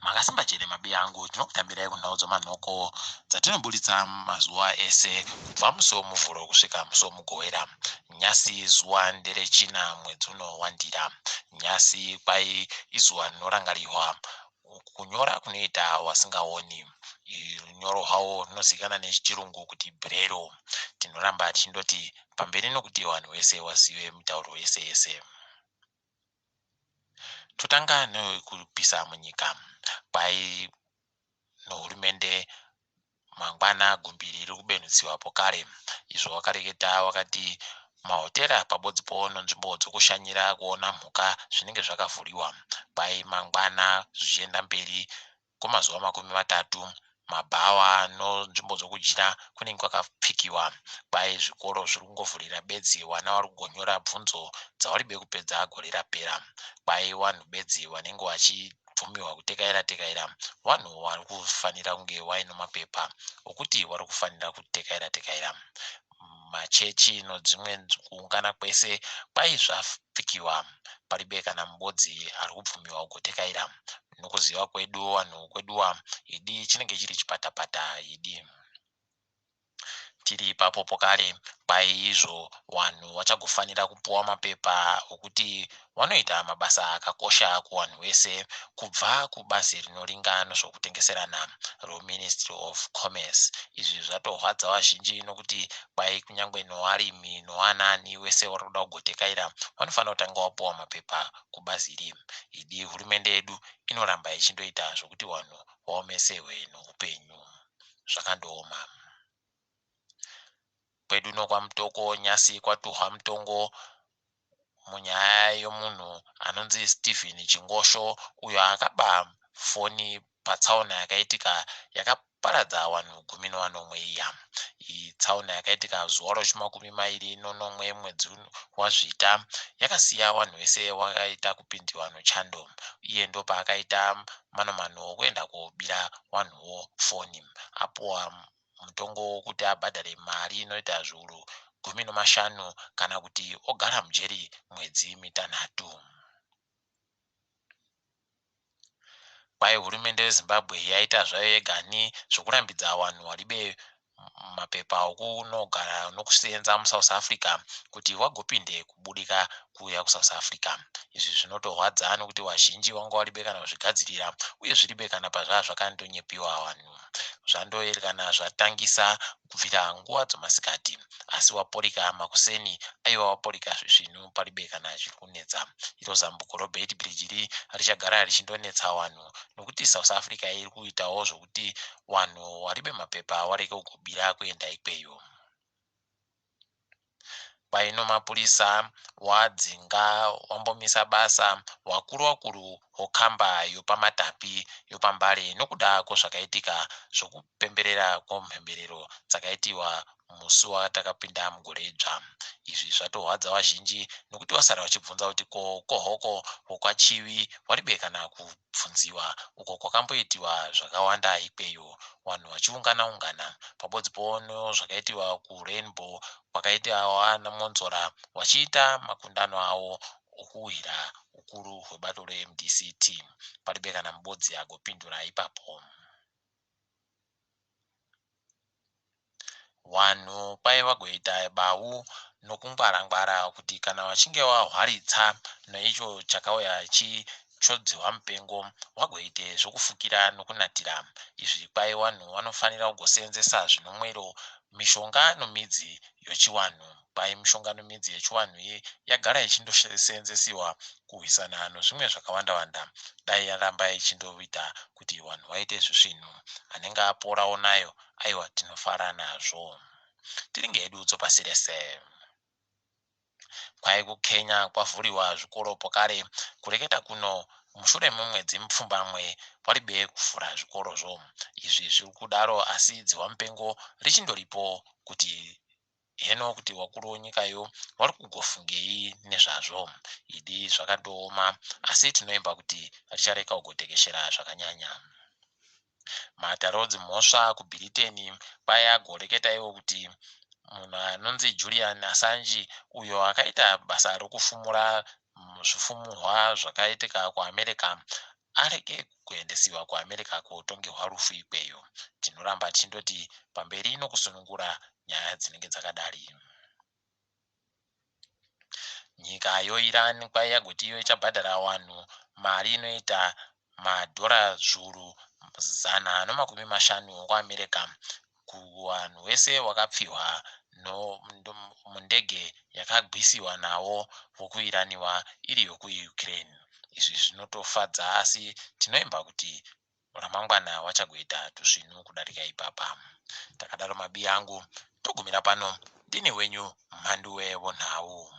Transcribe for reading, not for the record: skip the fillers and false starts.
Makasimba chene mabi yangu tinokutambirai kunhau manoko dzatinobuditsa mazuva ese kubva musi womuvhuro kusvika musi womugowera. Nyasi zuva nderechina mwedzi unowandira. Nyasi kwai izuva rinorangarirwa kunyora kunoita wasingaoni. Runyoro hwawo runozivikanwa nechirungu kuti brero. Tinoramba tichindoti pamberi nokuti vanhu vese vazive mitauro yese yese. Totanga nekupisa munyika. Kwai nohurumende mangwana gumbiri riri kubenhutsiwapo kare. Izvo wakareketa wakati mahotera pabodzipo nenzvimbo dzokushanyira kuona mhuka zvinenge zvakavhuriwa. Kwai mangwana zvichienda mberi kwemazuva 30 mabhawa nenzvimbo dzokudyira kunenge kwakapfikiwa. Kwai zvikoro zviri kungovhurira bedzi vana vari kugonyora bvunzo dzavaribe kupedza gore rapera. Kwai vanhu bedzi vanenge vachibvumiwa kutekaira tekaira vanhu vari kufanira kunge vaine mapepa okuti vari kufanira kutekaira tekaira. Machechi nedzimwe kuungana kwese kwai zvapfikiwa paribe kana mubodzi ari kubvumiwa kugotekaira. Nokuziva kwedu vanhu kweduwa idi chinenge chiri chipatapata idi. Tiri ipapo pokare kwai izvo vanhu vachagofanira kupuwa mapepa okuti vanoita mabasa akakosha kuvanhu vese kubva kubazi rinoringa nezvokutengeserana reMinistry of Commerce. Izvi zvatorwadza vazhinji nokuti kwai kunyangwe nevarimi nevanani vese vari kuda kugotekaira vanofanira kutanga vapuwa mapepa kubazi iri. Idi hurumende yedu inoramba ichindoita zvokuti vanhu vaomeserwe noupenyu. Zvakandooma. Kwedu nokwamutoko Nyasi kwatuhwa mutongo munyaya yomunhu anonzi Stephen Chingosho uyo akaba foni patsaona yakaitika yakaparadza vanhu 11 iya. Iyi tsaona yakaitika zuva ro20 mwedzi waZvita yakasiya vanhu vese vakaita kupindiwa nechando. Iye ndopaakaita mano okuenda kobira vanhuwo foni. Apuwa mutongo wokuti abhadhare mari inoita zviuru 15 kana kuti ogara mujeri mwedzi 6. Kwai hurumende yeZimbabwe yaita zvayo yegani zvokurambidza vanhu varibe mapepa okunogara nokusenza muSouth Africa kuti vagopinde kubudika kuuya kuSouth Africa. Izvi zvinotorwadza nokuti vazhinji vanga varibe kana kuzvigadzirira uye zviribe kana pazvaa zvakandonyepiwa vanhu. Zvandoerekana zvatangisa kubvira nguva dzemasikati asi waporika makuseni aiva waporika zvisvinu paribe kana zviri kunetsa. Iro zambuko roBeit Bridge richagara richindonetsa vanhu nokuti South Africa iri kuitawo zvokuti vanhu varibe mapepa vareke kugobira kuenda ikweyo. Paino mapurisa wadzinga wambomisa basa wakuru hokamba yopamatapi yopambare nokuda kwezvakaitika zvokupemberera kwemhemberero dzakaitiwa musi watakapinda mugore dzva. Izvi zvatorwadza vazhinji nokuti vasara vachibvunza kuti kohoko hokwachivi varibe kana kubvunziwa uko kwakamboitiwa zvakawanda ikweyo. Vanhu vachiungana pabodzipo zvakaitiwa kuRainbow kwakaita ana Monzora vachiita makundano avo okuwira ukuru hwebato reMDCT. Paribe kana mubodzi agopindura ipapo. Vanhu kwai vagoita bau nokungwara kuti kana vachinge vahwaritsa neicho chakauya chodziwa mupengo vagoite zvokufukira nokunatira. Izvi kwai vanhu vanofanira kugoseenzesa zvinomwero mishonga nomidzi yechivanhu. Kwai mishonga nomidzi yechivanhu iyi yagara ichindoseenzesiwa kurwisana nezvimwe zvakawanda dai yaramba ichindoita kuti vanhu vaite zvisvinu. Anenge aporawo nayo aiwa tinofara nazvo. Tiringe hedu tsopa rese. Kwai kuKenya kwavhuriwa zvikoro pokare kureketa kuno mushure memwedzi mupfumbamwe paribe kuvhura zvikorozvo. Izvi zviri kudaro asi dziwa mupengo richindoripo kuti heno kuti wakuru wenyikayo vari kugofungei nezvazvo. Idi zvakandooma asi tinoimba kuti richareka kugotekeshera zvakanyanya. Matarodzi mhosva kuBritain kwai agoreketa iwo kuti munhu anonzi Julian Assange uyo akaita basa rokufumura zvifumurwa zvakaitika kuAmerica arege kuendesiwa kuamerica kotongerwa rufu ikweyo. Tinoramba tichindoti pamberi ino kusunungura nyaya dzinenge dzakadari. Nyika yoIran kwaiya kuti iyo ichabhadhara vanhu mari inoita madhora zviuru 150 kuamerica kuvanhu vese vakapfihwa mundege yakagwisiwa nawo vokuiraniwa iri yokuukraine. Izvi zvinotofadza, asi tinoimba kuti ramangwana vachagoita tuzvinhu kudarika ipapa. Takadaro mabi angu togumira pano. Ndini wenyu mhandu wevo Nhau.